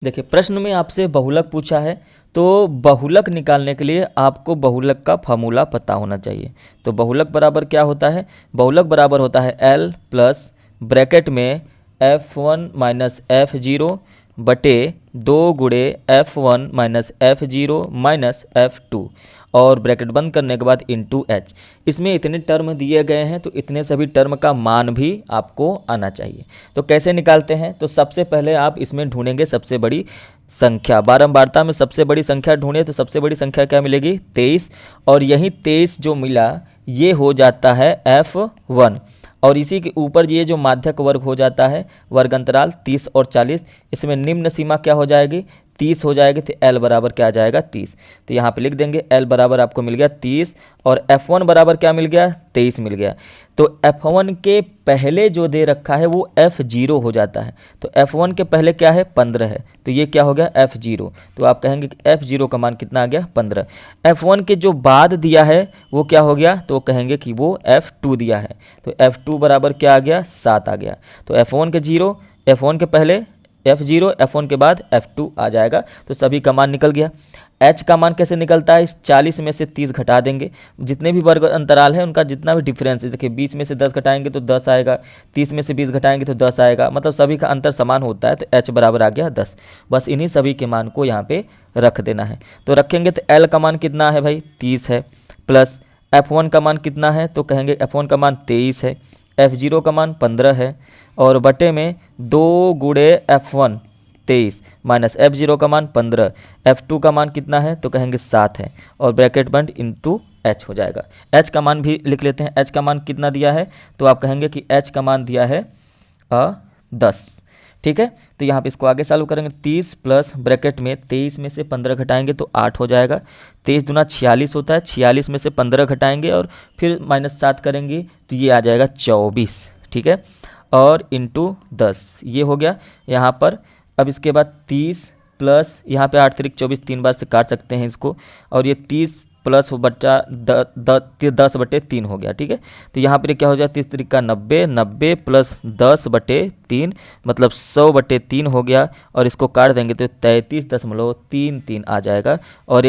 देखिए प्रश्न में आपसे बहुलक पूछा है, तो बहुलक निकालने के लिए आपको बहुलक का फार्मूला पता होना चाहिए। तो बहुलक बराबर क्या होता है? बहुलक बराबर होता है L प्लस ब्रैकेट में F1 माइनस F0 बटे 2 गुणे F1 minus F0 minus F2 और ब्रैकेट बंद करने के बाद इंटू H। इसमें इतने टर्म दिए गए हैं तो इतने सभी टर्म का मान भी आपको आना चाहिए। तो कैसे निकालते हैं? तो सबसे पहले आप इसमें ढूंढेंगे सबसे बड़ी संख्या। बारंबारता में सबसे बड़ी संख्या ढूंढे तो सबसे बड़ी संख्या क्या मिलेगी? 23। और यही 23 जो मिला ये हो जाता है F1 और इसी के ऊपर ये जो माध्यक वर्ग हो जाता है वर्ग अंतराल 30 और 40, इसमें निम्न सीमा क्या हो जाएगी? 30 हो जाएगी। तो L बराबर क्या आ जाएगा? 30। तो यहाँ पे लिख देंगे L बराबर आपको मिल गया 30 और F1 बराबर क्या मिल गया? 23 मिल गया। तो F1 के पहले जो दे रखा है वो F0 हो जाता है। तो F1 के पहले क्या है? 15 है। तो ये क्या हो गया? F0। तो आप कहेंगे कि F0 का मान कितना आ गया? 15। F1 के जो बाद दिया है वो क्या हो गया? तो कहेंगे कि वो F2 दिया है। तो F2 बराबर क्या आ गया? 7 आ गया। तो F1 के 0, F1 के पहले F0, F1 के बाद F2 आ जाएगा। तो सभी का मान निकल गया। H का मान कैसे निकलता है? इस 40 में से 30 घटा देंगे। जितने भी वर्ग अंतराल है उनका जितना भी डिफरेंस है, देखिए 20 में से 10 घटाएंगे तो 10 आएगा, 30 में से 20 घटाएंगे तो 10 आएगा, मतलब सभी का अंतर समान होता है। तो H बराबर आ गया 10। बस इन्हीं सभी के मान को यहाँ पे रख देना है। तो रखेंगे तो L का मान कितना है भाई? 30 है। प्लस F1 का मान कितना है? तो कहेंगे F1 का मान 23 है। F0 का मान 15 है और बटे में 2 गुणे F1 23 माइनस F0 का मान 15, F2 का मान कितना है? तो कहेंगे 7 है और ब्रैकेट बंद इंटू H हो जाएगा। H का मान भी लिख लेते हैं। H का मान कितना दिया है? तो आप कहेंगे कि H का मान दिया है 10। ठीक है, तो यहाँ पे इसको आगे चालू करेंगे। 30 प्लस ब्रैकेट में 23 में से 15 घटाएंगे तो 8 हो जाएगा। 23 दूना 46 होता है, 46 में से 15 घटाएंगे और फिर -7 करेंगे तो ये आ जाएगा 24। ठीक है, और इंटू 10 ये हो गया यहाँ पर। अब इसके बाद 30 प्लस यहाँ पे 8 तिरिक 24, 3 बार से काट सकते हैं इसको, और ये 30 प्लस बच्चा 10 बटे 3 हो गया। ठीक है, तो यहाँ पर क्या हो जाए? 30 तिरिक का 90, 90 प्लस 10 बटे 3 मतलब 100 बटे 3 हो गया, और इसको काट देंगे तो 33.33 आ जाएगा। और